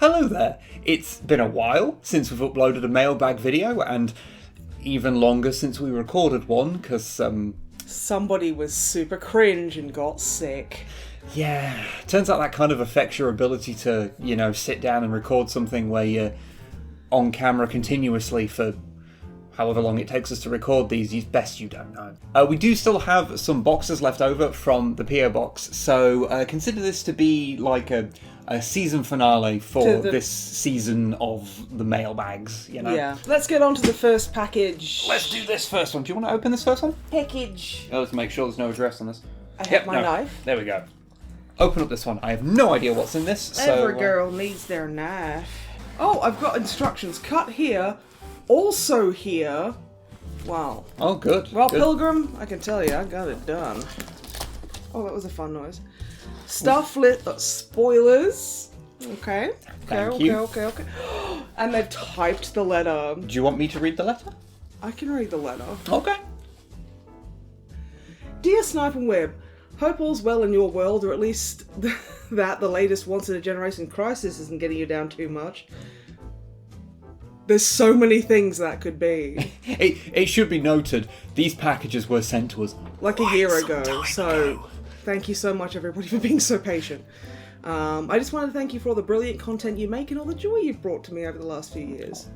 Hello there. It's been a while since we've uploaded a mailbag video, and even longer since we recorded one, because, somebody was super cringe and got sick. yeah, turns out that kind of affects your ability to, sit down and record something where you're on camera continuously for however long it takes us to record these. Best you don't know. We do still have some boxes left over from the PO box, so consider this to be like a season finale for this season of the mailbags, Yeah. Let's get on to the first package. Let's do this first one. Do you want to open this first one? Package. Oh, let's make sure there's no address on this. I have my knife. There we go. Open up this one. I have no idea what's in this. Every girl needs their knife. Oh, I've got instructions. Cut here. Also here. Wow. Oh, good. Well, good. Pilgrim, I can tell you, I got it done. Oh, that was a fun noise. Stuff lit spoilers. Okay. Thank you. Okay. And they've typed the letter. Do you want me to read the letter? I can read the letter. Okay. Dear Snipe and Wib, hope all's well in your world, or at least that the latest once-in-a-generation crisis isn't getting you down too much. There's so many things that could be. It should be noted, these packages were sent to us like a year ago, so thank you so much everybody for being so patient. I just wanted to thank you for all the brilliant content you make and all the joy you've brought to me over the last few years.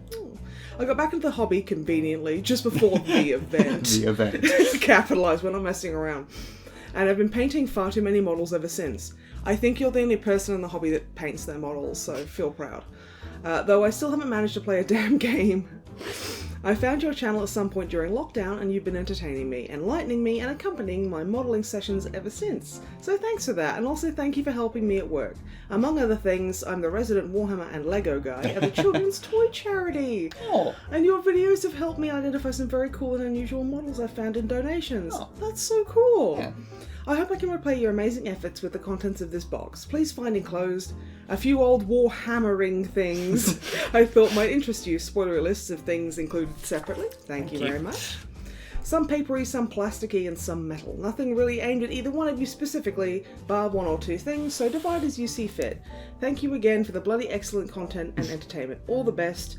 I got back into the hobby conveniently just before the event. The event. Capitalise, we're not messing around. And I've been painting far too many models ever since. I think you're the only person in the hobby that paints their models, so feel proud. Though I still haven't managed to play a damn game. I found your channel at some point during lockdown and you've been entertaining me, enlightening me and accompanying my modelling sessions ever since. So thanks for that, and also thank you for helping me at work. Among other things, I'm the resident Warhammer and Lego guy at the Children's Toy Charity. Oh. And your videos have helped me identify some very cool and unusual models I found in donations. Oh. That's so cool. Yeah. I hope I can repay your amazing efforts with the contents of this box. Please find enclosed a few old Warhammering things I thought might interest you. Spoiler lists of things included separately. Thank you very much. Some papery, some plasticky, and some metal. Nothing really aimed at either one of you specifically, bar one or two things, so divide as you see fit. Thank you again for the bloody excellent content and entertainment. All the best.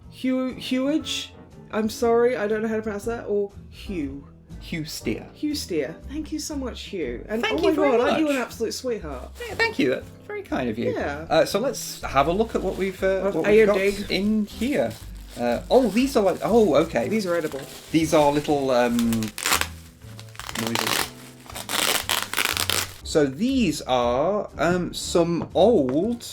Hewage? I'm sorry, I don't know how to pronounce that. Or Hugh. Hugh Steer. Hugh Steer. Thank you so much, Hugh. And Thank oh you my very god, much. aren't you an absolute sweetheart? Yeah, thank you. That's very kind of you. Yeah. So let's have a look at what we've got dig. in here. These are like... Oh, okay. These are edible. These are little noises. So these are some old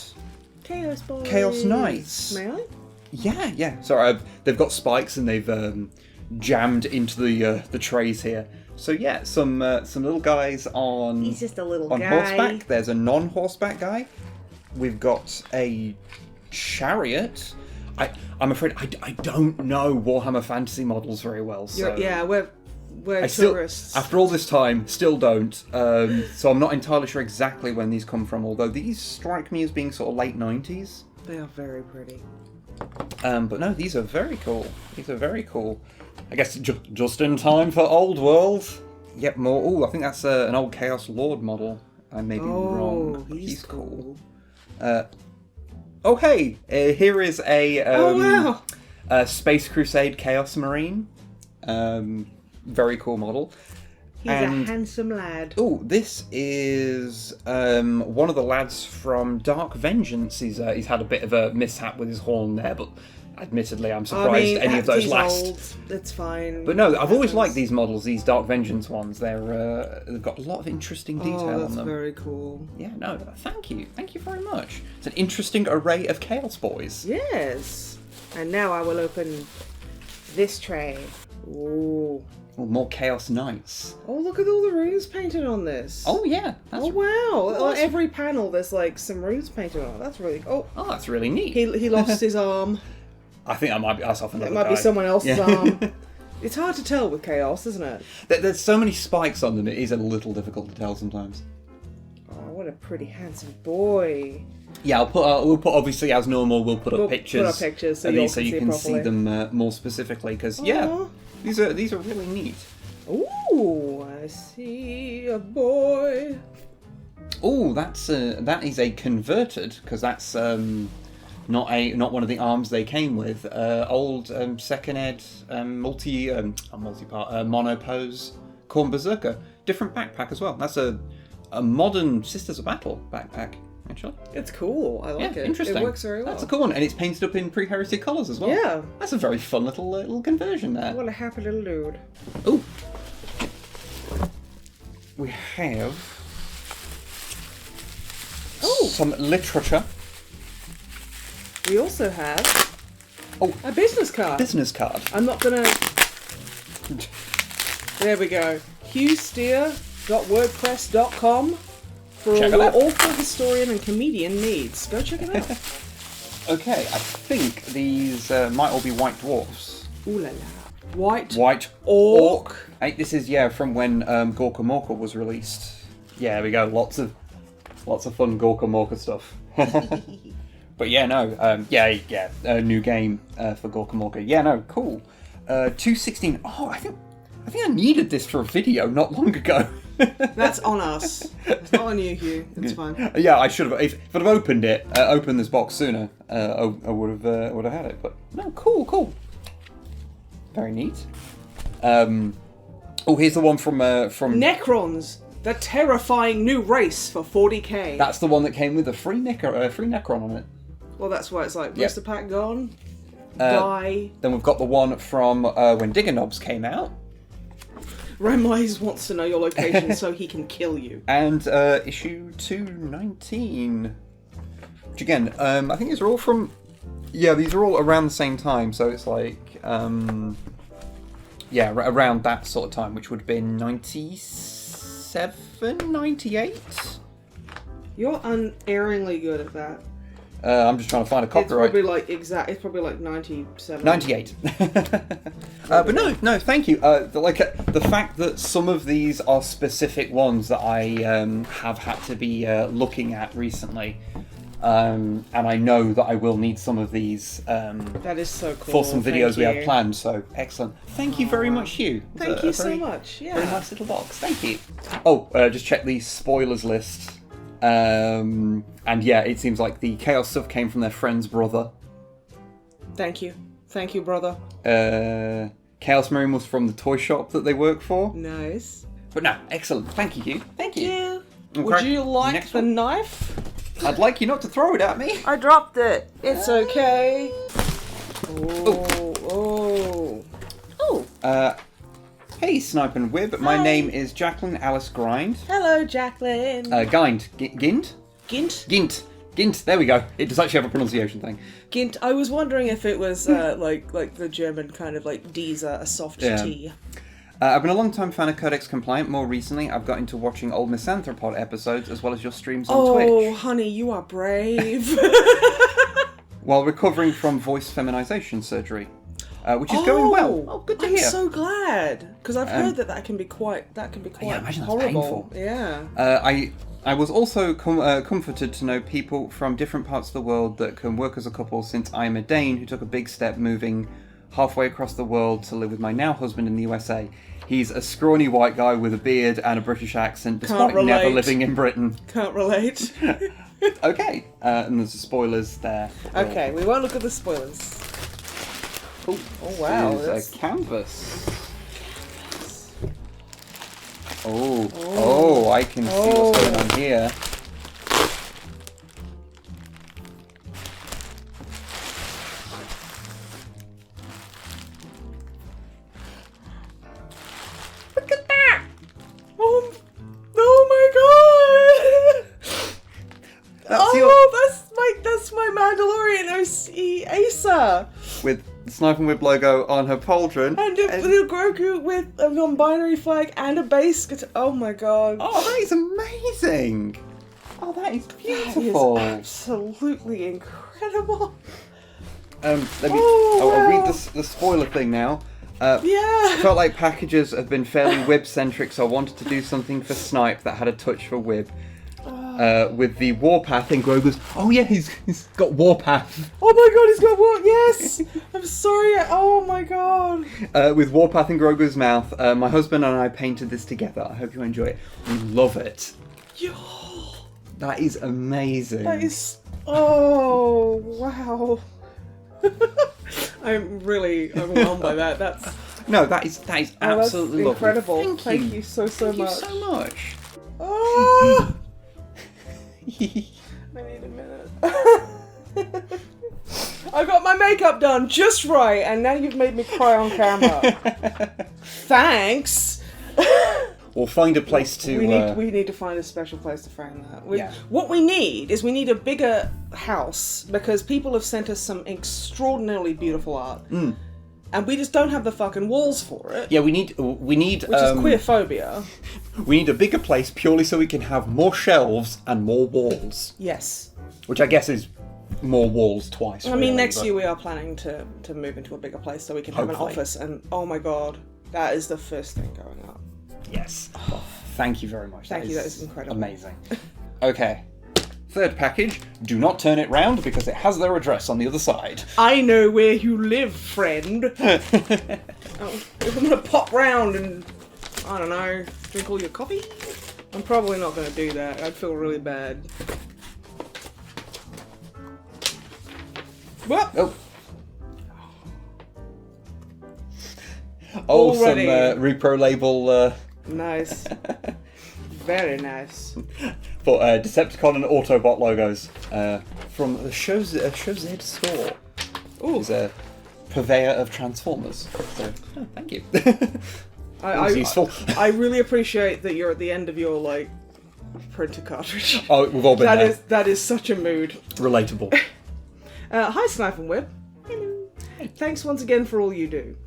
Chaos Boys. Chaos Knights. May I? Yeah. Sorry, they've got spikes and they've jammed into the trays here. So yeah, some little guys on. He's just a little guy. Horseback. There's a non-horseback guy. We've got a chariot. I'm afraid I don't know Warhammer Fantasy models very well. So we're tourists. After all this time, still don't. So I'm not entirely sure exactly when these come from. Although these strike me as being sort of late 90s. They are very pretty. But no, these are very cool. I guess just in time for Old World. Yep, more. Oh, I think that's an old Chaos Lord model. I may be wrong. He's cool. Hey, here is a wow. Space Crusade Chaos Marine. Very cool model. He's a handsome lad. Oh, this is one of the lads from Dark Vengeance. He's had a bit of a mishap with his horn there, but admittedly, I'm surprised any of those last. Old. That's fine. But no, I've always liked these models, these Dark Vengeance ones. They've got a lot of interesting detail on them. That's very cool. Yeah, no, thank you very much. It's an interesting array of Chaos Boys. Yes. And now I will open this tray. Ooh. Well, more Chaos Knights. Oh, look at all the runes painted on this. Oh yeah. Wow. On every panel there's like some runes painted on it. That's really cool. Oh, that's really neat. He lost his arm. I think that might be us off another It might guy. be someone else's arm. It's hard to tell with Chaos, isn't it? There's so many spikes on them, it is a little difficult to tell sometimes. Oh, what a pretty handsome boy. Yeah, we'll put obviously as normal. We'll put up pictures. Put up pictures so you can see them more specifically. Because these are really neat. Ooh, I see a boy. Oh, that is a converted, because that's not one of the arms they came with. Old second ed multi-part monopose Corn Berserker, different backpack as well. That's a modern Sisters of Battle backpack. Actually, it's cool. I like it. Interesting. It works very well. That's a cool one, and it's painted up in pre-heresy colours as well. Yeah, that's a very fun little conversion there. What a happy little dude. Oh, we have some literature. We also have a business card. Business card. I'm not gonna. There we go. hughsteer.wordpress.com for all your author, historian, and comedian needs. Go check it out. Okay, I think these might all be white dwarfs. Ooh la la. White orc. Hey, this is from when Gorka Morka was released. Yeah, there we go. Lots of fun Gorka Morka stuff. But a new game for Gorka Morka. Yeah, no, cool. 216. Oh, I think I needed this for a video not long ago. That's on us. It's not on you, Hugh. It's fine. Yeah, I should have. If I'd have opened this box sooner, I would have had it. But no, cool. Very neat. Here's the one from Necrons, the terrifying new race for 40k. That's the one that came with a free Necron on it. Well, that's why it's like, blister pack gone, die. Then we've got the one from when Digger Knobs came out. Ranmise wants to know your location so he can kill you. And issue 219. Which again, I think these are all from... Yeah, these are all around the same time, so it's like... around that sort of time, which would have been 97, 98? You're unerringly good at that. I'm just trying to find a copyright. It's probably like 97. 98. But no, thank you. The fact that some of these are specific ones that I have had to be looking at recently, and I know that I will need some of these. That is so cool. For some videos we have planned. So excellent. Thank you very much, Hugh. Thank you so much. Yeah. Very nice little box. Thank you. Just check the spoilers list. And it seems like the Chaos stuff came from their friend's brother. Thank you, brother. Chaos Marine was from the toy shop that they work for. Nice. But no, excellent. Thank you, Hugh. Thank you. Would you like the knife? I'd like you not to throw it at me. I dropped it. It's okay. Oh. Hey, Snipe and Wib. My name is Jacqueline Alice Grind. Hello, Jacqueline. Gint. Gint. There we go. It does actually have a pronunciation thing. Gint. I was wondering if it was like the German kind of like D's a soft T. I've been a long time fan of Codex Compliant. More recently, I've got into watching old Misanthropod episodes as well as your streams on Twitch. Oh, honey, you are brave. While recovering from voice feminization surgery. Which is going well. Oh, good to hear. I'm so glad because I've heard that can be quite imagine horrible. That's painful. Yeah. I was also comforted to know people from different parts of the world that can work as a couple, since I am a Dane who took a big step moving halfway across the world to live with my now husband in the USA. He's a scrawny white guy with a beard and a British accent, despite never living in Britain. Can't relate. Okay, and there's the spoilers there. Okay, we won't look at the spoilers. Oh wow! There's a canvas. Oh! I can see what's going on here. Look at that! Oh my god! That's my Mandalorian OC Asa with the Snipe and Wib logo on her pauldron. And a little Grogu with a non-binary flag and a bass guitar. Oh my god. Oh, that is amazing. Oh, that is beautiful. That is absolutely incredible. I'll read the spoiler thing now. I felt like packages have been fairly Wib-centric, so I wanted to do something for Snipe that had a touch for Wib. With the Warpath in Grogu's... Oh yeah, he's got Warpath. Oh my god, he's got Warpath. Yes! I'm sorry. Oh my god. With Warpath in Grogu's mouth. My husband and I painted this together. I hope you enjoy it. We love it. Yo. That is amazing. That is... Oh, wow. I'm really overwhelmed by that. That's... No, that is absolutely that's incredible. Lovely. Thank you so much. Thank you so much. Oh! I need a minute. I got my makeup done just right, and now you've made me cry on camera. Thanks. We'll find a place to... We need to find a special place to frame that. What we need is a bigger house, because people have sent us some extraordinarily beautiful art. And we just don't have the fucking walls for it. Yeah, we need which is queerphobia. We need a bigger place purely so we can have more shelves and more walls. Yes. Which I guess is more walls twice. I mean, next year we are planning to move into a bigger place so we can have an office, and oh my god, that is the first thing going up. Yes. Well, thank you very much. Thank you, that is incredible. Amazing. Okay. Third package, do not turn it round because it has their address on the other side. I know where you live, friend. If I'm gonna pop round and, I don't know, drink all your coffee? I'm probably not gonna do that. I'd feel really bad. What? Oh. Oh, Already. some repro label. Nice. Very nice. For Decepticon and Autobot logos from the Show Z store. Ooh. He's a purveyor of Transformers. So, thank you. I useful. I really appreciate that you're at the end of your printer cartridge. Oh, we've all been there. That is such a mood. Relatable. Hi, Snipe and Wib. Hello. Thanks once again for all you do.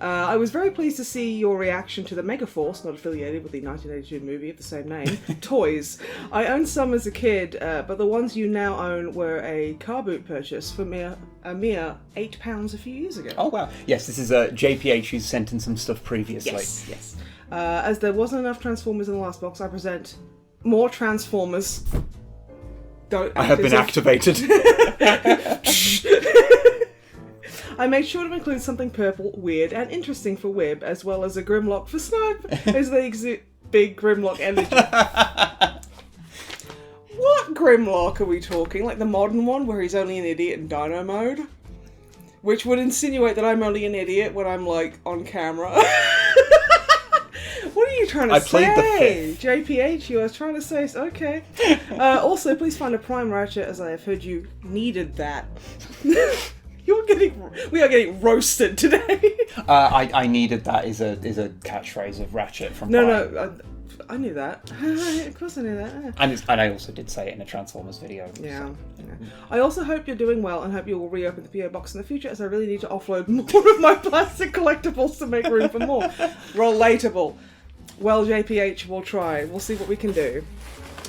I was very pleased to see your reaction to the Megaforce, not affiliated with the 1982 movie of the same name, toys. I owned some as a kid, but the ones you now own were a car boot purchase for a mere £8 a few years ago. Oh, wow. Yes, this is JPH who's sent in some stuff previously. Yes. As there wasn't enough Transformers in the last box, I present more Transformers. I have been activated. I made sure to include something purple, weird, and interesting for Wib, as well as a Grimlock for Snipe, as they exhibit big Grimlock energy. What Grimlock are we talking? Like the modern one, where he's only an idiot in Dino mode? Which would insinuate that I'm only an idiot when I'm, on camera. What are you trying to say? I played the fifth. JPH, you was trying to say... Okay. Also, please find a Prime Ratchet, as I have heard you needed that. We are getting roasted today. I needed that is a catchphrase of Ratchet from Prime. No, I knew that. Of course I knew that. And I also did say it in a Transformers video. Yeah. I also hope you're doing well and hope you will reopen the PO box in the future, as I really need to offload more of my plastic collectibles to make room for more. Relatable. Well, JPH, we'll try. We'll see what we can do.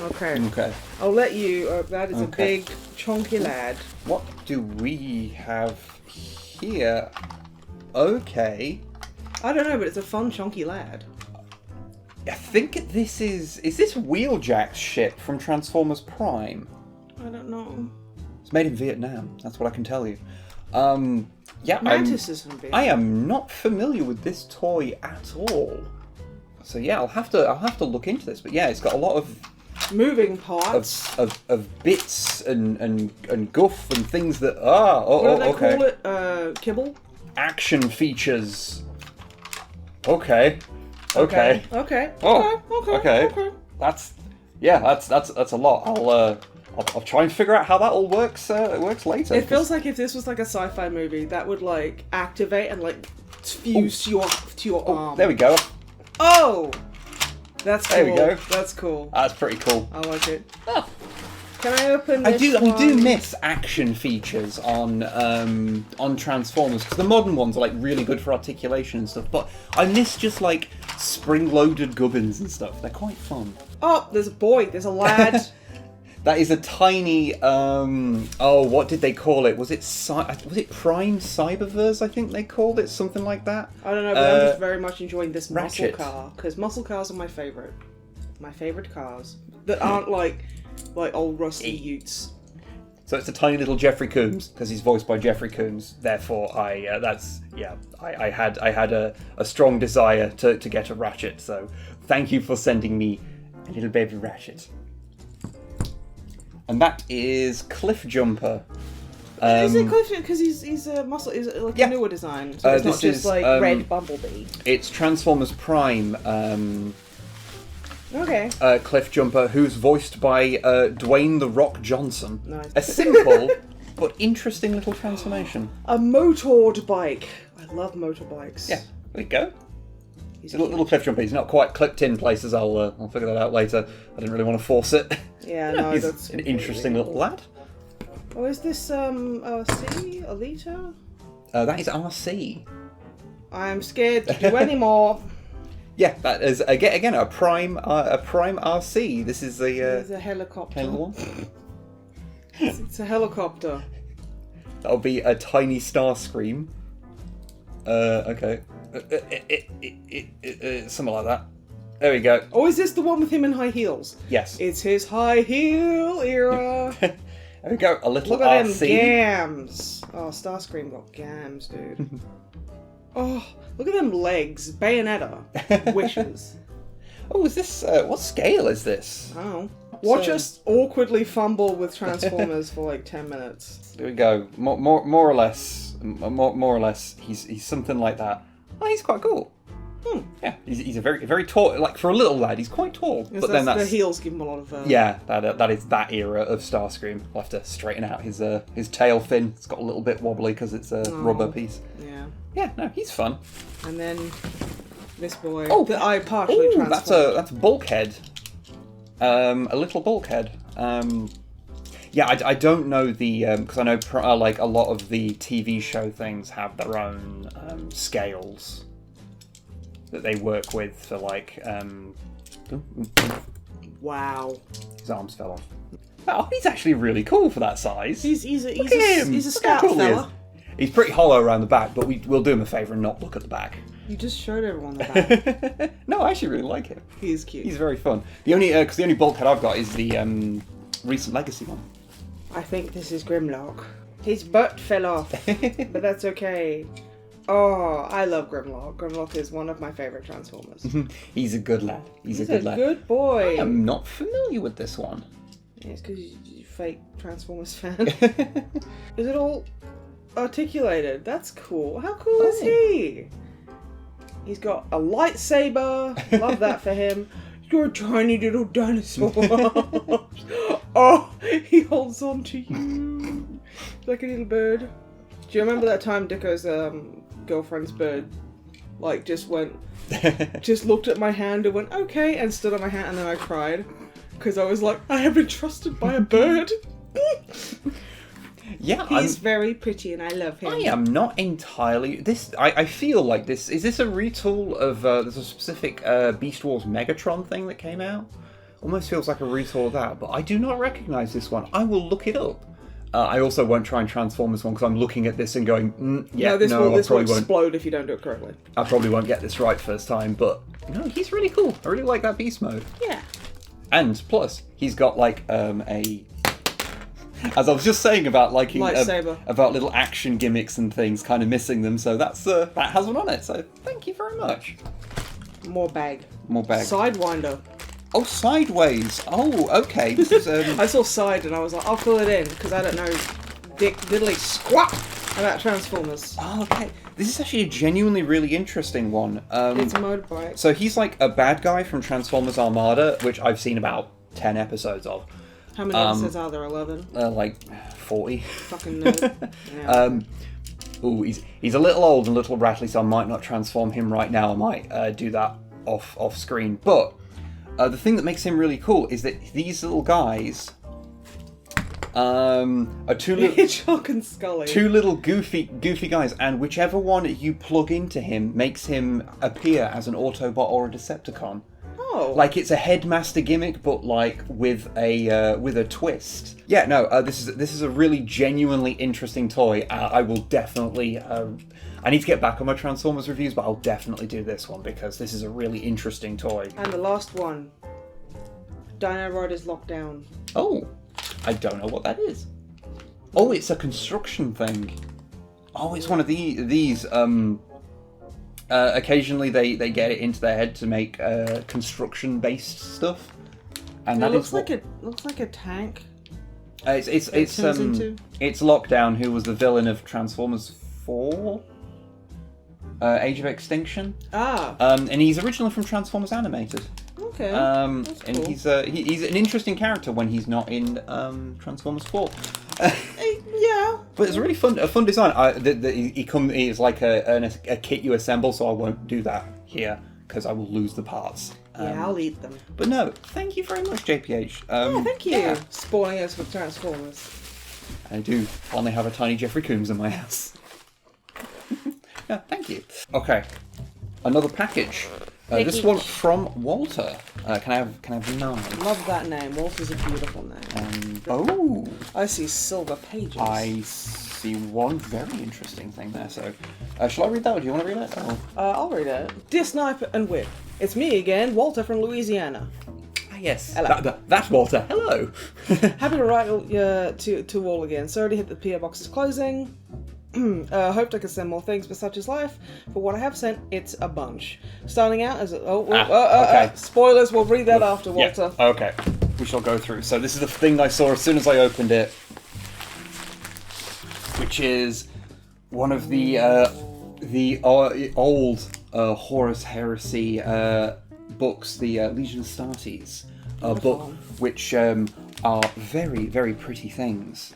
Okay. I'll let you... that is a big, chonky lad. What do we have here? Okay. I don't know, but it's a fun, chonky lad. I think this is this Wheeljack's ship from Transformers Prime? I don't know. It's made in Vietnam, that's what I can tell you. Yeah, Mantis is from Vietnam. I am not familiar with this toy at all. So yeah, I'll have to look into this. But yeah, it's got a lot of moving parts of bits and guff and things that what do they call it? Kibble? Action features. Okay. Okay. That's a lot. I'll try and figure out how that all works. Works later. It feels like if this was like a sci-fi movie, that would activate and fuse to your arm. There we go. Oh, that's cool. There we go. That's cool. That's pretty cool. I like it. Oh. Can I open this I do miss action features on Transformers, because the modern ones are really good for articulation and stuff, but I miss just spring-loaded gubbins and stuff. They're quite fun. Oh, there's a boy. There's a lad. That is a tiny. What did they call it? Was it Prime Cyberverse? I think they called it something like that. I don't know, but I'm just very much enjoying this Ratchet. muscle car, because muscle cars are my favorite. My favorite cars that aren't like old rusty utes. So it's a tiny little Jeffrey Combs, because he's voiced by Jeffrey Combs. Therefore, I had a strong desire to get a Ratchet. So thank you for sending me a little baby Ratchet. And that is Cliff Jumper. Is it Cliff? Because he's a muscle. Is it like a newer design? So it's not just like red Bumblebee. It's Transformers Prime. Okay. Cliff Jumper, who's voiced by Dwayne "The Rock" Johnson. Nice. A simple but interesting little transformation. A motored bike. I love motorbikes. Yeah, there you go. He's a little Cliff Jumper. He's not quite clipped in places. I'll figure that out later. I didn't really want to force it. Yeah, no, he's that's an interesting little lad. Oh, is this RC? Alita? That is RC. I'm scared to do any more. Yeah, that is again a prime RC. This is It's a helicopter. It's a helicopter. That'll be a tiny Starscream. Okay. Something like that. There we go. Oh, is this the one with him in high heels? Yes. It's his high heel era. There we go. A little Look at RC. them gams. Oh, Starscream got gams, dude. Oh, look at them legs. Bayonetta. Wishes. Oh, is this... what scale is this? Oh. Watch us awkwardly fumble with Transformers for like 10 minutes. There we go. More or less. More or less. He's something like that. Oh, he's quite cool. Yeah, he's a very tall. Like for a little lad, he's quite tall. But then the heels give him a lot of. Yeah, that is that era of Starscream. I'll have to straighten out his tail fin. It's got a little bit wobbly because it's a rubber piece. Yeah. Yeah, no, he's fun. And then this boy. Oh, that I partially transformed. That's a bulkhead. A little bulkhead. Yeah, I don't know the because I know like a lot of the TV show things have their own scales that they work with for like. Wow. His arms fell off. Oh, he's actually really cool for that size. He's a scout cool fella. He's pretty hollow around the back, but we'll do him a favour and not look at the back. You just showed everyone the back. No, I actually really like him. He is cute. He's very fun. The only bulkhead I've got is the recent Legacy one. I think this is Grimlock. His butt fell off, but that's okay. Oh, I love Grimlock. Grimlock is one of my favourite Transformers. He's a good lad. He's a good boy. I am not familiar with this one. Yeah, it's because you're a fake Transformers fan. Is it all articulated? That's cool. How cool is he? He's got a lightsaber. Love that for him. You're a tiny little dinosaur. Oh, he holds on to you like a little bird. Do you remember that time Dicko's girlfriend's bird, like, just looked at my hand and went, okay, and stood on my hand, and then I cried because I was like, I have been trusted by a bird. Yeah, he's very pretty, and I love him. I am not entirely. I feel like this. Is this a retool of? There's a specific Beast Wars Megatron thing that came out. Almost feels like a retool of that, but I do not recognise this one. I will look it up. I also won't try and transform this one because I'm looking at this and going, this will explode if you don't do it correctly. I probably won't get this right first time, but no, he's really cool. I really like that beast mode. Yeah. And plus, he's got like a. As I was just saying about liking about little action gimmicks and things, kind of missing them. So that has one on it. So thank you very much. More bag. Sidewinder. Oh, sideways. Oh, okay. This is. I saw side and I was like, I'll fill it in because I don't know diddly squat about Transformers. Oh, okay. This is actually a genuinely really interesting one. It's a motorbike. So he's like a bad guy from Transformers Armada, which I've seen about 10 episodes of. How many episodes are there? 11? Like 40. Fucking nerd. Yeah. Ooh, he's a little old and a little rattly, so I might not transform him right now. I might do that off screen. But the thing that makes him really cool is that these little guys are two little goofy guys, and whichever one you plug into him makes him appear as an Autobot or a Decepticon. Oh. Like it's a headmaster gimmick, but like with a twist. Yeah, no, this is a really genuinely interesting toy. I will definitely. I need to get back on my Transformers reviews, but I'll definitely do this one because this is a really interesting toy. And the last one, Dino Riders Lockdown. Oh, I don't know what that is. Oh, it's a construction thing. Oh, it's one of these. Occasionally they get it into their head to make construction-based stuff, and it looks like a tank. turns into? It's Lockdown, who was the villain of Transformers 4, Age of Extinction. And he's originally from Transformers Animated. Okay. That's cool. And he's an interesting character when he's not in Transformers 4. Yeah. But it's a really fun design. He's like a kit you assemble, so I won't do that here because I will lose the parts. Yeah, I'll eat them. But no, thank you very much, JPH. Thank you. Yeah. Spoiling us with Transformers. I do only have a tiny Jeffrey Combs in my house. Yeah, thank you. Okay, another package. This one from Walter. Can I have 9? Love that name. Walter's a beautiful name. Oh, I see silver pages. I see one very interesting thing there. So, shall I read that, or do you want to read it? Or? I'll read it. Dear Snipe and Wib, it's me again, Walter from Louisiana. Yes. Hello. That's Walter. Hello. Happy to write to all again. Sorry to hit the PO box is closing. Hoped I could send more things, but such is life. For what I have sent, it's a bunch. Starting out as okay. Spoilers. We'll read that after, Walter. Yeah. Okay. We shall go through. So this is the thing I saw as soon as I opened it, which is one of the old Horus Heresy books, the Legion Astartes book, which are very, very pretty things.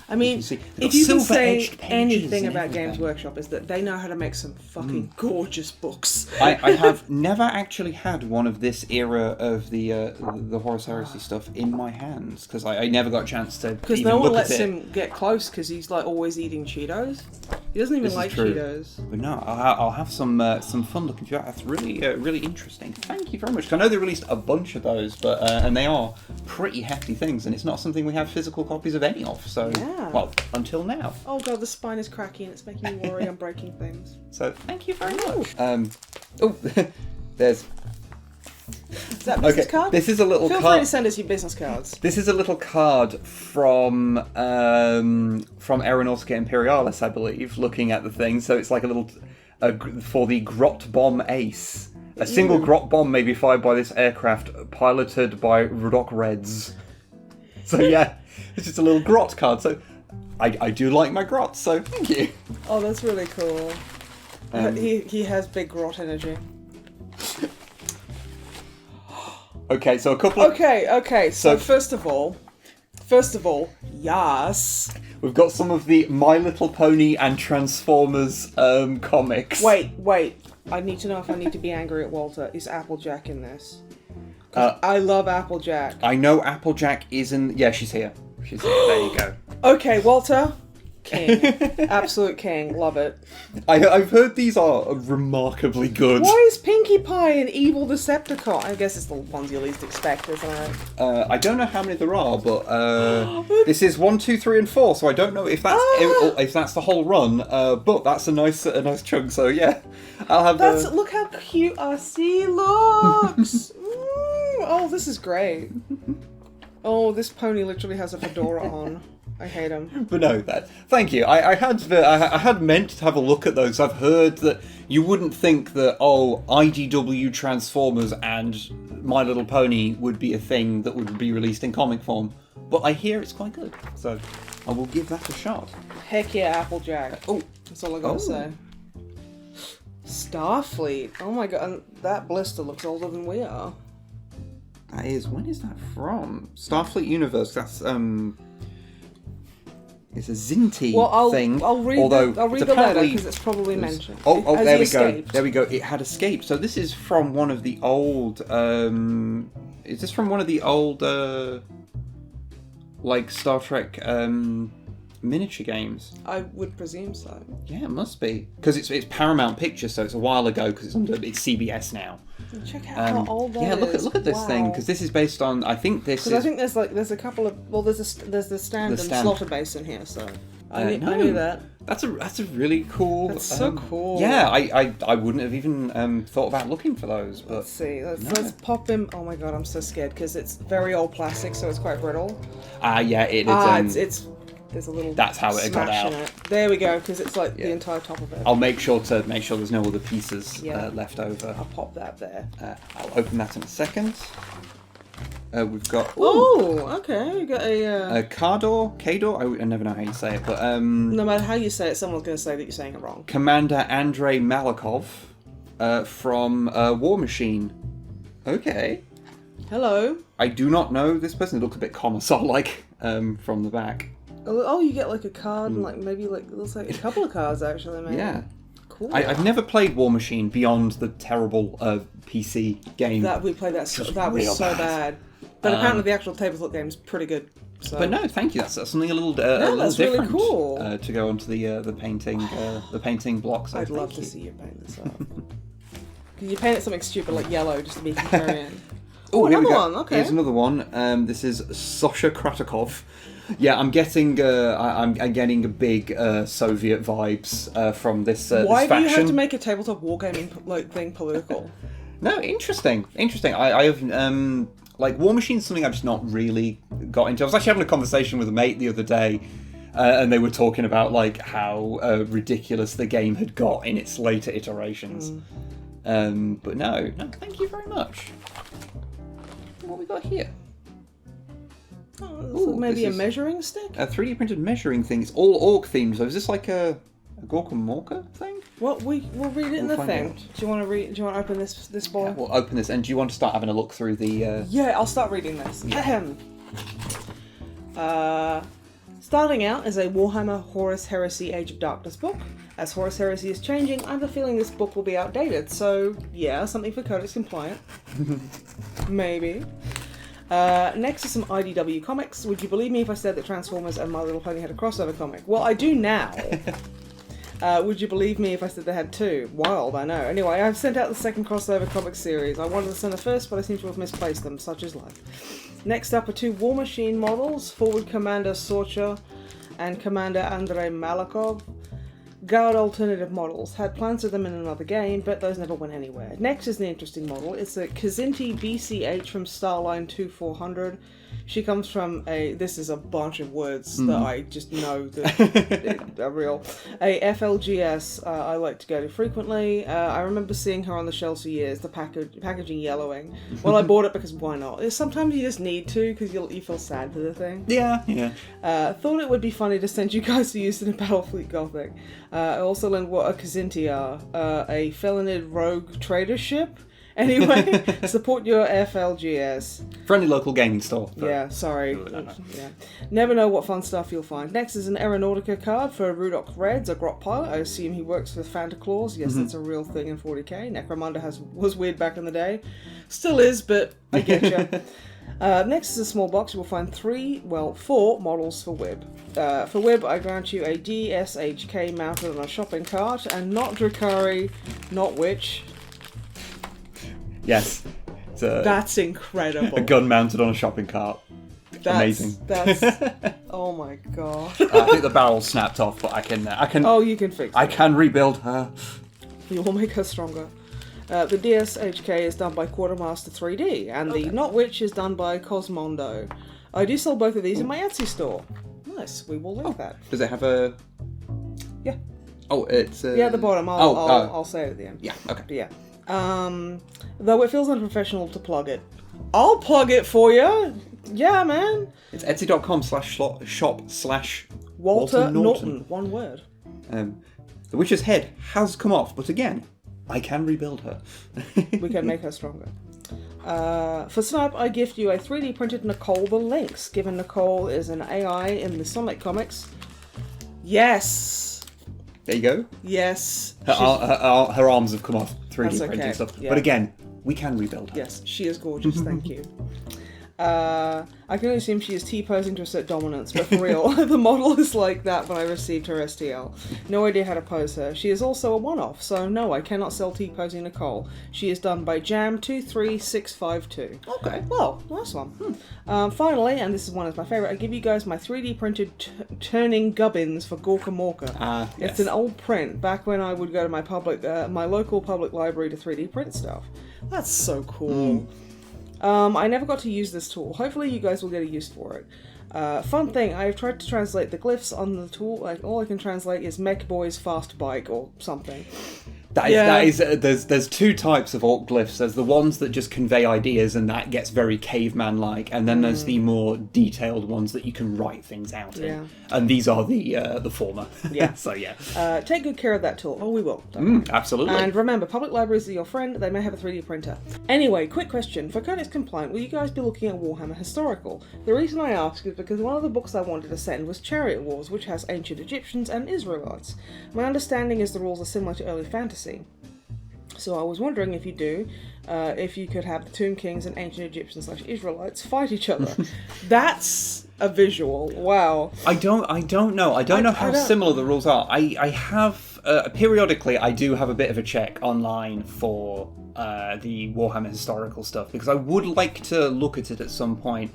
I mean, if you can say anything about Games Workshop, is that they know how to make some fucking gorgeous books. I have never actually had one of this era of the Horus Heresy stuff in my hands because I never got a chance to. Because no one lets him get close because he's like always eating Cheetos. He doesn't even like Cheetos. But no, I'll have some fun looking through that. That's really really interesting. Thank you very much. I know they released a bunch of those, but and they are pretty hefty things, and it's not something we have physical copies of any of. So, well, until now. Oh god, the spine is cracking and it's making me worry I'm breaking things. So, thank you very much. There's... Is that business card? This is a little card. Feel free to send us your business cards. This is a little card from Aeronautica Imperialis, I believe, looking at the thing. So it's like a little... for the Grot Bomb Ace. A single Grot Bomb may be fired by this aircraft, piloted by Rudok Reds. So yeah, it's just a little Grot card. So I do like my Grots, so thank you. Oh, that's really cool. He has big Grot energy. Okay, so a couple of... Okay, so first of all, yes. We've got some of the My Little Pony and Transformers comics. Wait. I need to know if I need to be angry at Walter. Is Applejack in this? I love Applejack. I know Applejack isn't... Yeah, she's here. She's here. There you go. Okay, Walter. King. Absolute king. Love it. I've heard these are remarkably good. Why is Pinkie Pie an evil Decepticon? I guess it's the ones you least expect, isn't it? I don't know how many there are, but this is 1, 2, 3, and 4, so I don't know if that's if that's the whole run. But that's a nice chunk. So yeah, I'll have. Look how cute RC looks. Oh, this is great. Oh, this pony literally has a fedora on. I hate him. But no, thank you. I had meant to have a look at those. I've heard that you wouldn't think that IDW Transformers and My Little Pony would be a thing that would be released in comic form, but I hear it's quite good, so I will give that a shot. Heck yeah, Applejack. Oh, that's all I gotta say. Starfleet. Oh my god, that blister looks older than we are. That is. When is that from? Starfleet Universe. That's It's a Zinti thing. I'll read the letter because it's probably mentioned. There we go. There we go. It had escaped. So this is from one of the old. Is this from one of the old, like Star Trek miniature games? I would presume so. Yeah, it must be because it's Paramount Pictures, so it's a while ago because it's CBS now. Check out how old that is. Yeah, look at this thing because this is based on. I think this is. I think there's a couple of there's the stand and slaughter base in here, so I knew that. That's a really cool. That's so cool. Yeah, I wouldn't have even thought about looking for those. But let's see. Let's pop him. Oh my god, I'm so scared because it's very old plastic, so it's quite brittle. Yeah, it's. There's a little. That's how it got out. There we go, because it's like the entire top of it. I'll make sure there's no other pieces left over. I'll pop that there. I'll open that in a second. We've got okay. We got a Kador. I never know how you say it, but no matter how you say it, someone's going to say that you're saying it wrong. Commander Andrei Malakov from War Machine. Okay. Hello. I do not know this person. It looks a bit Commissar-like from the back. Oh, you get like a card and like maybe like it looks like a couple of cards actually. Maybe. Yeah. Cool. I've never played War Machine beyond the terrible PC game. That we played that was so bad. But apparently the actual tabletop game is pretty good. So. But no, thank you. That's something a little different. Really cool. To go onto the painting blocks. I'd love to see you paint this up. Because you painted something stupid like yellow just to be contrarian. Oh, another one. Okay. Here's another one. This is Sasha Kratikov. Yeah, I'm getting I'm getting a big Soviet vibes from this. Why this do you faction. have to make a tabletop wargaming thing political? No, interesting. I have like War Machine's something I've just not really got into. I was actually having a conversation with a mate the other day, and they were talking about like how ridiculous the game had got in its later iterations. But no, thank you very much. What we got here? Oh, maybe a measuring stick? A 3D printed measuring thing. It's all orc themed. So is this like a Gorka Morka thing? Well, we'll read it in the thing. Out. Do you want to read? Do you want to open this ball? Yeah, we'll open this. And do you want to start having a look through the? Yeah, I'll start reading this. Ahem. Starting out is a Warhammer Horus Heresy Age of Darkness book. As Horus Heresy is changing, I have a feeling this book will be outdated. So yeah, something for Codex compliant. Maybe. Next is some IDW comics. Would you believe me if I said that Transformers and My Little Pony had a crossover comic? Well, I do now. Would you believe me if I said they had two? Wild, I know. Anyway, I've sent out the second crossover comic series. I wanted to send the first, but I seem to have misplaced them. Such is life. Next up are two War Machine models, Forward Commander Sorcha and Commander Andrei Malakov. Guard alternative models. Had plans of them in another game, but those never went anywhere. Next is the interesting model. It's a Kazinti BCH from Starline 2400. She comes from this is a bunch of words that I just know that are real. A FLGS I like to go to frequently. I remember seeing her on the shelves for years, the packaging yellowing. Well, I bought it because why not? Sometimes you just need to because you feel sad for the thing. Yeah. Thought it would be funny to send you guys to use it in Battlefleet Gothic. I also learned what a Kazinti are. A Felonid rogue trader ship. Anyway, support your FLGS. Friendly local gaming store. Yeah, sorry. Yeah. Never know what fun stuff you'll find. Next is an Aeronautica card for Rudok Reds, a Grot pilot. I assume he works for Fanta Claus. Yes, that's a real thing in 40k. Necromunda was weird back in the day. Still is, but I get you. Next is a small box. You will find 4 models for Wib. For Wib, I grant you a DSHK mounted on a shopping cart, and not Drakari, not Witch. Yes. That's incredible. A gun mounted on a shopping cart. Amazing. Oh my god. I think the barrel snapped off, but I can. Oh, you can fix it. I can rebuild her. You will make her stronger. The DSHK is done by Quartermaster 3D, and the Not Witch is done by Cosmondo. I do sell both of these in my Etsy store. Nice. We will link that. Does it have a? Yeah. Oh, it's. Yeah, at the bottom. I'll say it at the end. Yeah. Okay. But yeah. Though it feels unprofessional to plug it. I'll plug it for you. Yeah, man. It's etsy.com/shop/Walter Norton. One word. The witch's head has come off, but again, I can rebuild her. We can make her stronger. For Snipe, I gift you a 3D printed Nicole the Lynx, given Nicole is an AI in the Sonic comics. Yes. There you go. Yes. Her arms have come off 3D printing okay. stuff. Yeah. But again, we can rebuild her. Yes, she is gorgeous, thank you. I can only assume she is T-posing to assert dominance, but for real, the model is like that when I received her STL. No idea how to pose her. She is also a one-off, so no, I cannot sell T-posing Nicole. She is done by Jam23652. Okay. Well, nice one. Finally, and this is one of my favourite, I give you guys my 3D printed turning gubbins for Gorka Morka. Yes. It's an old print, back when I would go to my my local public library to 3D print stuff. That's so cool. I never got to use this tool. Hopefully you guys will get a use for it. Fun thing, I've tried to translate the glyphs on the tool. Like, all I can translate is Mech Boy's fast bike or something. That is there's two types of orc glyphs. There's the ones that just convey ideas, and that gets very caveman-like, and then there's the more detailed ones that you can write things out in. And these are the former. Yeah. So yeah. Take good care of that tool. Oh, we will. Absolutely. And remember, public libraries are your friend. They may have a 3D printer. Anyway, quick question. For Codex Compliant, will you guys be looking at Warhammer Historical? The reason I ask is because one of the books I wanted to send was Chariot Wars, which has ancient Egyptians and Israelites. My understanding is the rules are similar to early fantasy. So I was wondering if you do, if you could have the Tomb Kings and ancient Egyptians / Israelites fight each other. That's a visual. Wow. I don't know. I don't know how similar the rules are. I have periodically I do have a bit of a check online for the Warhammer historical stuff, because I would like to look at it at some point.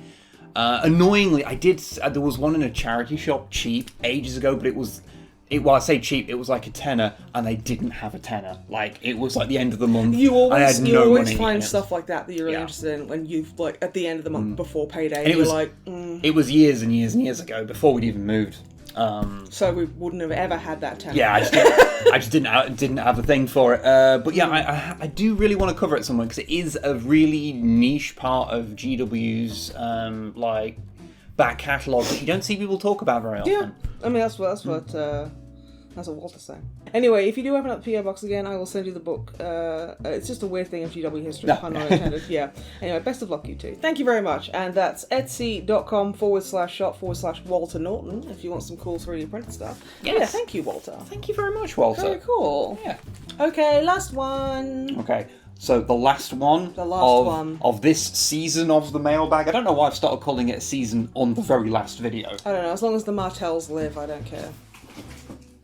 Annoyingly, I did. There was one in a charity shop cheap ages ago, but well, I say cheap, it was like a tenner, and they didn't have a tenner. Like, it was like the end of the month. You always, I had no money find in it. stuff like that you're really interested in when you've, like, at the end of the month before payday, and you're like, It was years and years and years ago, before we'd even moved. So we wouldn't have ever had that tenner. Yeah, I just didn't have the thing for it. But yeah, I do really want to cover it somewhere, because it is a really niche part of GW's, like, back catalogue that you don't see people talk about very often. Yeah, I mean that's what Walter's saying. Anyway, if you do open up the PO box again, I will send you the book. It's just a weird thing of GW history, pun not intended. Yeah. Anyway, best of luck, you two. Thank you very much, and that's etsy.com/shop/Walter Norton if you want some cool 3D printed stuff. Yes. Yeah, thank you, Walter. Thank you very much, Walter. Very cool. Yeah. Okay, last one. Okay. So the last one of this season of the Mailbag. I don't know why I've started calling it a season on the very last video. I don't know. As long as the Martells live, I don't care.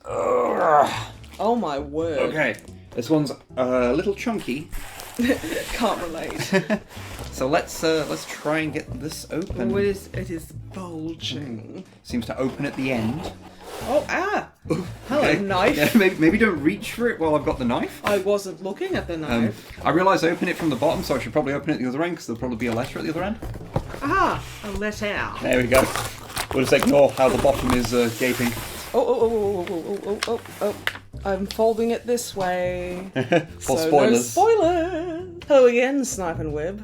Oh my word. Okay. This one's a little chunky. Can't relate. So let's try and get this open. Oh, it is bulging. Seems to open at the end. Oh, hello, knife. Yeah, maybe don't reach for it while I've got the knife. I wasn't looking at the knife. I realise I open it from the bottom, so I should probably open it at the other end, because there'll probably be a letter at the other end. A letter. There we go. We'll just ignore how the bottom is gaping. Oh. I'm folding it this way. For so spoilers. No spoilers. Hello again, Snipe and Wib.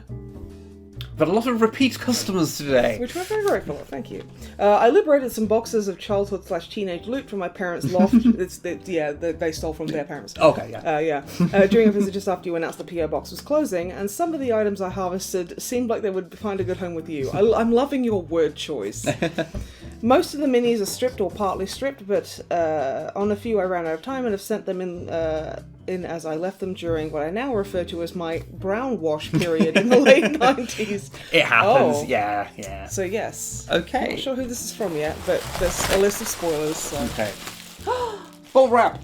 But a lot of repeat customers today. Which we're very grateful for, thank you. I liberated some boxes of childhood/teenage loot from my parents' loft. They stole from their parents. Okay, yeah. During a visit just after you announced the PO box was closing, and some of the items I harvested seemed like they would find a good home with you. I'm loving your word choice. Most of the minis are stripped or partly stripped, but on a few I ran out of time and have sent them in as I left them during what I now refer to as my brown wash period in the late 90s. It happens, yeah. So yes. Okay. I'm not sure who this is from yet, but there's a list of spoilers. So. Okay. Bubble wrap.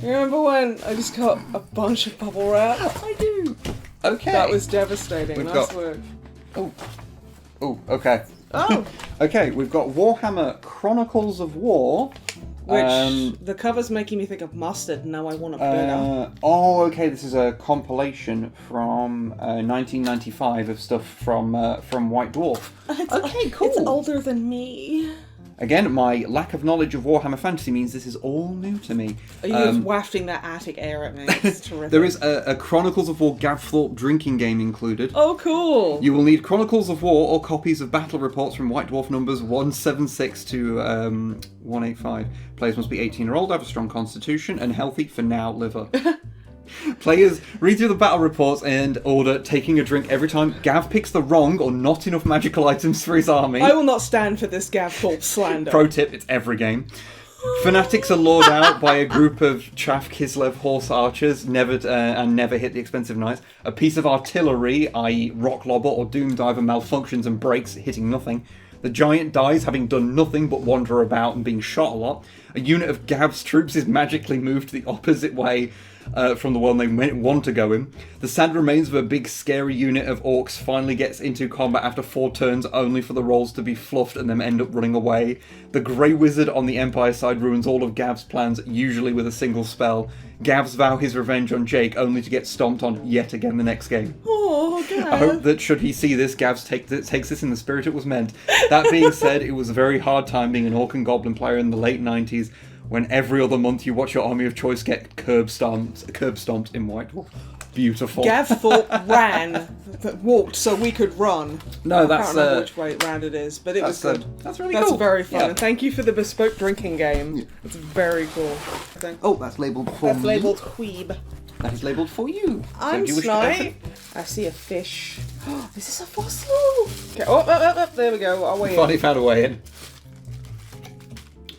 You remember when I just got a bunch of bubble wrap? I do. Okay. That was devastating. Nice work. Oh, okay. Oh. Okay, we've got Warhammer Chronicles of War. Which, the cover's making me think of mustard, and now I want a burger. Okay, this is a compilation from 1995 of stuff from White Dwarf. Okay, cool. It's older than me. Again, my lack of knowledge of Warhammer Fantasy means this is all new to me. Are you just wafting that attic air at me? It's terrific. There is a Chronicles of War Gavthorpe drinking game included. Oh, cool. You will need Chronicles of War or copies of battle reports from White Dwarf numbers 176 to 185. Players must be 18 or older, have a strong constitution, and healthy, for now, liver. Players read through the battle reports and order taking a drink every time Gav picks the wrong or not enough magical items for his army. I will not stand for this Gavthorpe slander. Pro tip, it's every game. Fanatics are lured out by a group of Chaff Kislev horse archers never hit the expensive knights. A piece of artillery, i.e. rock lobber or doom diver, malfunctions and breaks, hitting nothing. The giant dies having done nothing but wander about and being shot a lot. A unit of Gav's troops is magically moved to the opposite way from the one they want to go in. The sad remains of a big scary unit of orcs finally gets into combat after 4 turns, only for the rolls to be fluffed and them end up running away. The Grey Wizard on the Empire side ruins all of Gav's plans, usually with a single spell. Gavs vow his revenge on Jake, only to get stomped on yet again the next game. Oh, Gav. I hope that should he see this, Gavs takes this in the spirit it was meant. That being said, it was a very hard time being an orc and goblin player in the late 90s. when every other month you watch your army of choice get curb stomped in White Dwarf. Beautiful. Gav thought walked so we could run. No, I that's can't remember which way round it is, but it was good. That's really That's cool. very fun. Yeah. And thank you for the bespoke drinking game. It's very cool. Oh, that's labelled for That's me. labelled Queeb. That is labelled for you. I'm do you wish to open? Snipe. I see a fish. This is a fossil. Okay. Oh, there we go. I'll weigh Finally in. found a way in.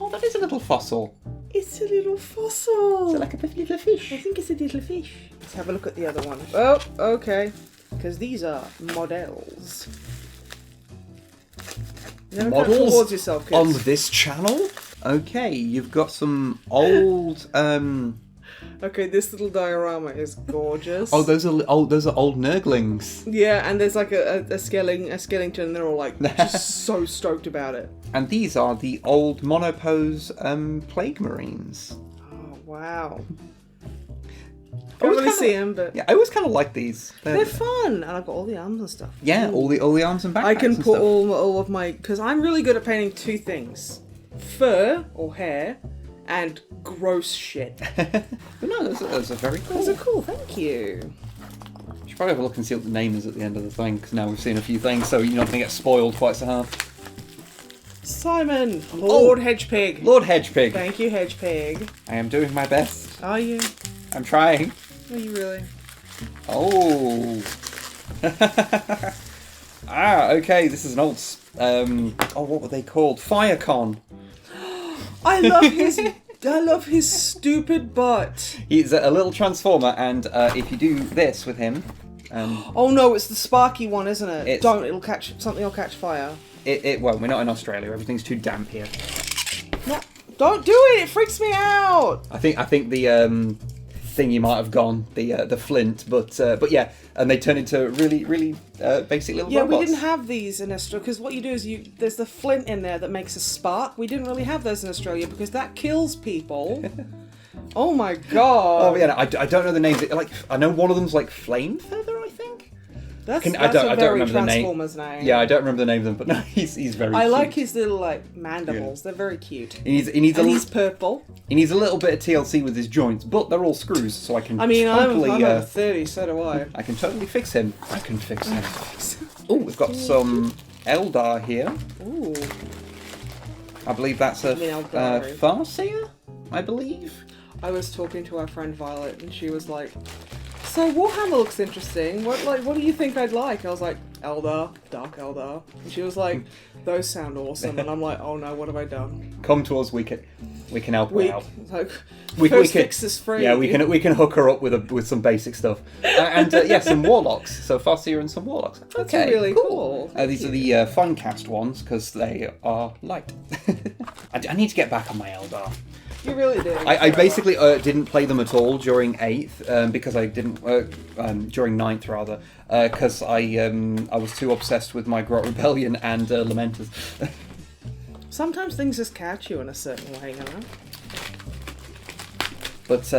Oh, that is a little fossil. It's a little fossil. Is it like a little fish? I think it's a little fish. Let's have a look at the other one. Oh, okay. Because these are models. Never count Models towards yourself, kids. on this channel? Okay, you've got some old. Okay, this little diorama is gorgeous. Oh, those are old Nurglings. Yeah, and there's like a skeleton, and they're all like just so stoked about it. And these are the old monopose plague marines. Oh wow! I Can't always really kinda- see them, but Yeah, I always kind of like these. they're fun, and I've got all the arms and stuff. Yeah, all the arms and backpacks. I can and put stuff. all of my, because I'm really good at painting two things: fur or hair, and gross shit. But no, those are very cool. Those are cool. Thank you. You should probably have a look and see what the name is at the end of the thing, because now we've seen a few things, so you're not going to get spoiled quite so hard. Simon, Lord Hedgepig. Lord Hedgepig. Thank you, Hedgepig. I am doing my best. Are you? I'm trying. Are you really? Oh. Okay, this is an old... what were they called? Firecon. I love his stupid butt. He's a little transformer, and if you do this with him... Oh no, it's the sparky one, isn't it? It's- Don't, something will catch fire. It won't. We're not in Australia. Everything's too damp here. No, don't do it. It freaks me out. I think the thing you might have gone the flint, but yeah, and they turn into really basic little Yeah, robots. we didn't have these in Australia because what you do is there's the flint in there that makes a spark. We didn't really have those in Australia because that kills people. Oh my god. Oh yeah, no, I don't know the names. Like I know one of them's like Flame Feather, I think. That's I a don't very remember the name. Transformers name. Yeah, I don't remember the name of them, but no, he's very. I cute. like his little like mandibles. They're very cute. He needs And he's purple. he needs a little bit of TLC with his joints, but they're all screws, so I can. I mean, totally, I'm over 30, so do I. I can totally fix him. I can fix him. Oh, we've got some Eldar here. Ooh. I believe that's a Eldar. Farseer, I believe. I was talking to our friend Violet, and she was like, "So Warhammer looks interesting. What do you think I'd like?" I was like, "Eldar, Dark Eldar." And she was like, "Those sound awesome." And I'm like, "Oh no, what have I done?" Come to us, we can help her out. Like, We first can, fix is free. Yeah, we can hook her up with some basic stuff, and yeah, some warlocks. So Farseer and some warlocks. That's Okay, really cool. These are the Funcast ones because they are light. I need to get back on my Eldar. You really did. I basically didn't play them at all during 8th because I didn't during 9th rather because I was too obsessed with my Grot Rebellion and Lamenters. Sometimes things just catch you in a certain way, you know. But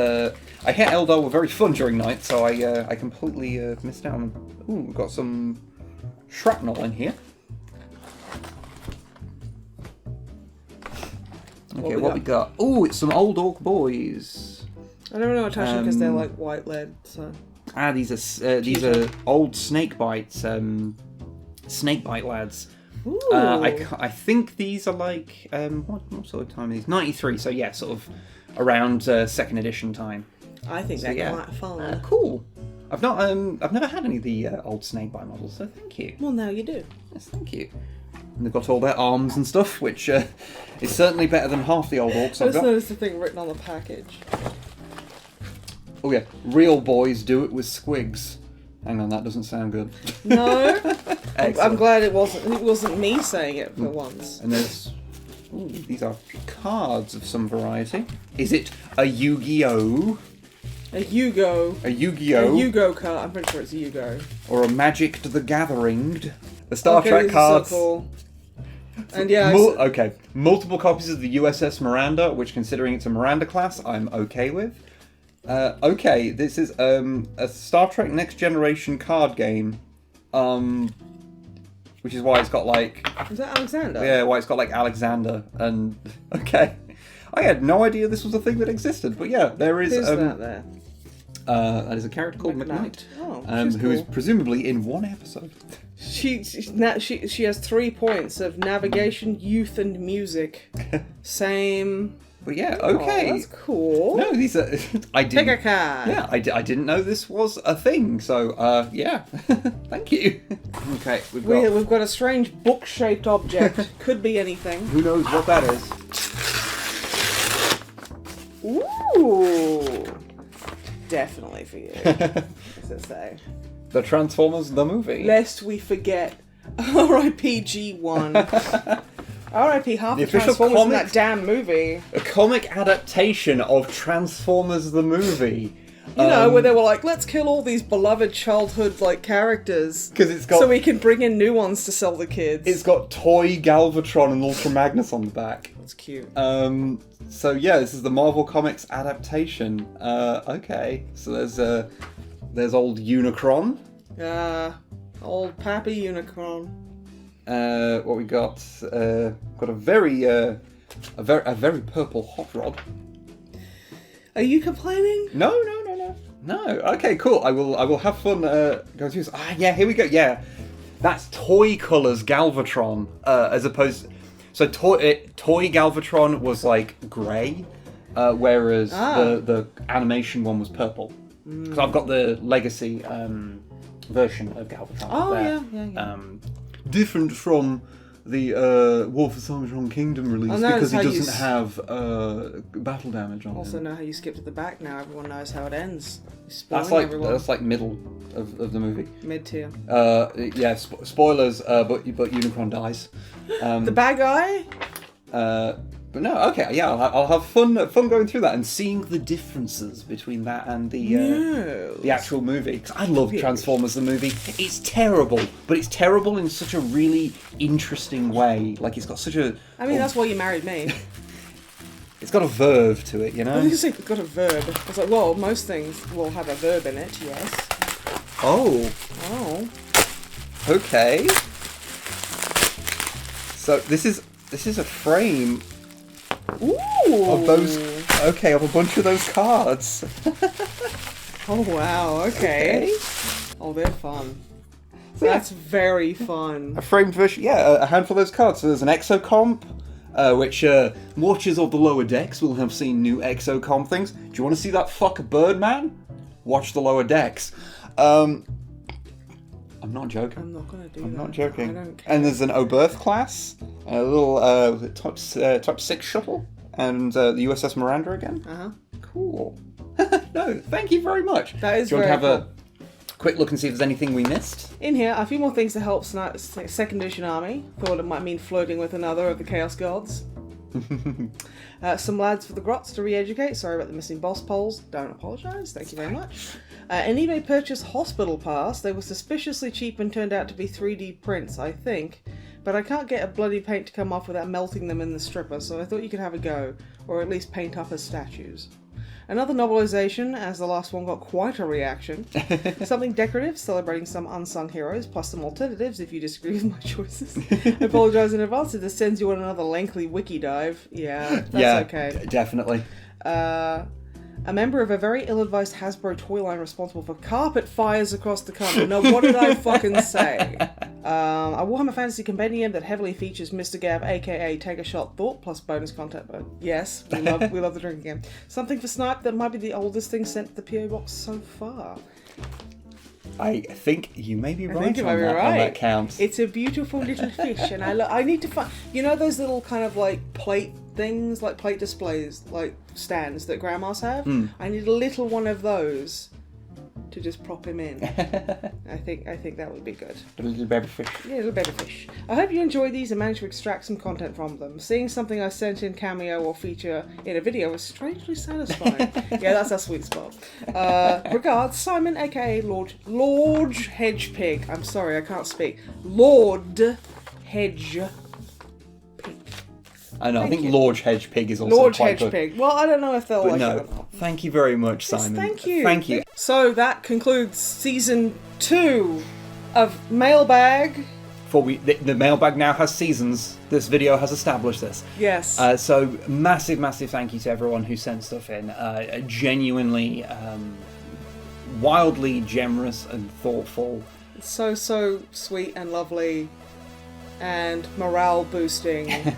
I hear Eldar were very fun during 9th, so I completely missed out on them. Ooh, we've got some shrapnel in here. Okay, what we got? Ooh, it's some old Orc boys. I never know what to touch them because they're like white lead. So These are old snakebite lads. ooh. I think these are like what sort of time are these? 93. So yeah, sort of around second edition time. I think they're quite fun. Cool. I've never had any of the old snakebite models, so thank you. Well, now you do. Yes, thank you. And they've got all their arms and stuff, which is certainly better than half the old orcs I I've just got. noticed the thing written on the package. Oh yeah, real boys do it with squigs. Hang on, that doesn't sound good. No, I'm Excellent. glad it wasn't me saying it for once. And there's these are cards of some variety. Is it a Yu-Gi-Oh? A Yugo. A Yu-Gi-Oh? A Yugo card. I'm pretty sure it's a Yugo. Or a Magic the Gathering? The Star Okay, Trek this is cards. so cool. And yeah, Okay, multiple copies of the USS Miranda, which, considering it's a Miranda class, I'm okay with. Okay, this is a Star Trek Next Generation card game, which is why it's got like is that Alexander? why it's got like Alexander and okay. I had no idea this was a thing that existed, but yeah, there is. Who's that there? That is a character called McKnight, she's who is cool. presumably in one episode. She has 3 points of navigation, youth, and music. Same. But yeah, okay. Oh, that's cool. No, these are. I didn't. Pick a card. Yeah, I didn't know this was a thing. So, yeah, thank you. Okay, We've got a strange book-shaped object. Could be anything. Who knows what that is? Ooh. Definitely for you. What's it say? The Transformers the movie. Lest we forget R.I.P. G1. R.I.P. half the official Transformers in that damn movie. A comic adaptation of Transformers the movie. You know, where they were like, let's kill all these beloved childhood like characters. 'Cause it's got- so we can bring in new ones to sell the kids. It's got Toy Galvatron and Ultra Magnus on the back. That's cute. So yeah, this is the Marvel Comics adaptation. Okay. So there's old Unicron. Old Pappy Unicron. What we got? Got a very purple hot rod. Are you complaining? No. Okay, cool. I will have fun going through this. Yeah, here we go. Yeah, that's Toy Colors Galvatron, as opposed. So Toy Galvatron was like grey, whereas the animation one was purple. Because I've got the Legacy version of Galvatron. Oh there. yeah. Different from the War for Samsung Kingdom release because he doesn't have battle damage on Also him. know how you skip to the back now. Everyone knows how it ends. That's like middle of the movie. Mid-tier. Yeah, spoilers. But Unicron dies. The bad guy? But no, okay, yeah, I'll have fun going through that and seeing the differences between that and the actual movie. 'Cause I love Transformers the movie. It's terrible, but it's terrible in such a really interesting way. Like it's got such a. I mean, that's why you married me. It's got a verve to it, you know. I was like, it's got a verb. I was like, well, most things will have a verb in it. Yes. Oh. Okay. So this is a frame. Ooh. Of those. Okay, of a bunch of those cards. Oh wow. Okay. Oh, they're fun. So That's very fun. a framed version. Yeah, a handful of those cards. So there's an Exocomp, which watchers of the lower decks will have seen new Exocomp things. Do you want to see that fuck Birdman? Watch the lower decks. I'm not joking. I'm not gonna do that. I'm not joking. I don't care. And there's an Oberth class, a little Type 6 shuttle, and the USS Miranda again. Cool. No, thank you very much. That is Do you want to very have a quick look and see if there's anything we missed? In here, a few more things to help Second Edition Army. Thought it might mean flirting with another of the Chaos Gods. Some lads for the Grots to re-educate. Sorry about the missing boss polls. Don't apologise. Thank you very much. An eBay purchase hospital pass. They were suspiciously cheap and turned out to be 3D prints, I think. But I can't get a bloody paint to come off without melting them in the stripper, so I thought you could have a go. Or at least paint up as statues. Another novelisation, as the last one got quite a reaction. Something decorative, celebrating some unsung heroes, plus some alternatives if you disagree with my choices. I apologise in advance if this sends you on another lengthy wiki dive. Yeah, that's okay. Definitely. A member of a very ill-advised Hasbro toy line responsible for carpet fires across the country. Now, what did I fucking say? A Warhammer Fantasy Compendium that heavily features Mr. Gav, aka Take a Shot Thought, plus bonus content. But yes, we love the drinking game. Something for Snipe that might be the oldest thing sent to the PO box so far. I think you may be right you on might be that, right. on that count. It's a beautiful little fish, and I need to find. You know those little kind of like plate things, like plate displays, like stands that grandmas have. I need a little one of those to just prop him in. I think that would be good. A little baby fish. Yeah, a little baby fish. I hope you enjoy these and manage to extract some content from them. Seeing something I sent in cameo or feature in a video was strangely satisfying. Yeah, that's our sweet spot. Regards, Simon, aka Lord Hedgepig. I'm sorry, I can't speak. Lord Hedgepig. I know. I think Lord Hedgepig is also Lord quite good. Hedgepig. Well, I don't know if they'll But like no, it or not. thank you very much, Simon. Yes, thank you. Thank you. So that concludes season 2 of Mailbag before the mailbag now has seasons. This video has established this. Yes. So massive thank you to everyone who sent stuff in. Genuinely, wildly generous and thoughtful. So sweet and lovely, and morale boosting.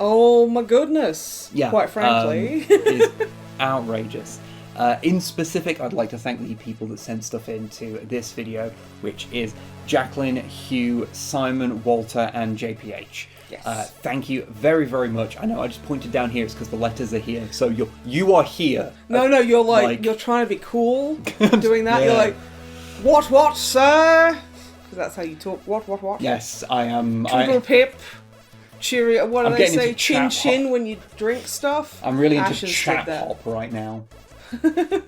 Oh my goodness! Yeah, quite frankly, it's outrageous. In specific, I'd like to thank the people that sent stuff into this video, which is Jacqueline, Hugh, Simon, Walter, and JPH. Yes. Thank you very much. I know I just pointed down here, it's because the letters are here. So you are here. No, you're like you're trying to be cool doing that. Yeah. You're like, what, sir? Because that's how you talk. What? Yes, I am. Twinkle pip. Cheerio. What do I'm they getting say? into Chin chat chin when you drink stuff. I'm really into Ashes chat did that. hop right now. a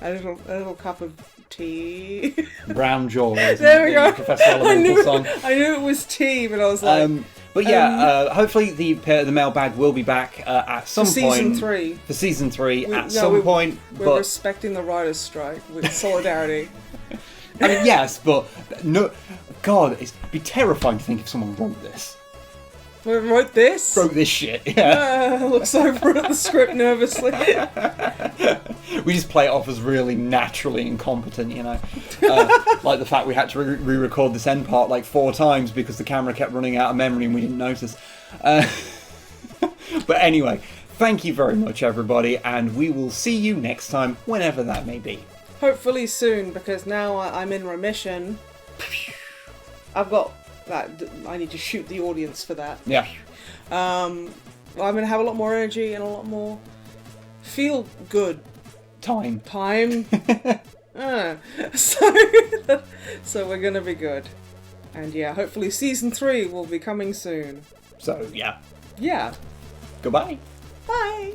little cup of tea. Brown jaw. There we go. Professor Elemental song. I knew it was tea, but I was like. But yeah, hopefully the mailbag will be back at some for point. season 3. For season 3 at some point. We're But respecting the writer's strike with solidarity. I mean, yes, but no. God, it'd be terrifying to think if someone wrote this. We wrote this? Wrote this shit. Yeah. Looks over at the script nervously. We just play it off as really naturally incompetent, you know. Like the fact we had to re-record this end part like 4 times because the camera kept running out of memory and we didn't notice. But anyway, thank you very much, everybody, and we will see you next time, whenever that may be. Hopefully soon, because now I'm in remission. I've got that. I need to shoot the audience for that. Yeah. I'm going to have a lot more energy and a lot more feel good Time. So we're going to be good. And yeah, hopefully season 3 will be coming soon. So, yeah. Yeah. Goodbye. Bye.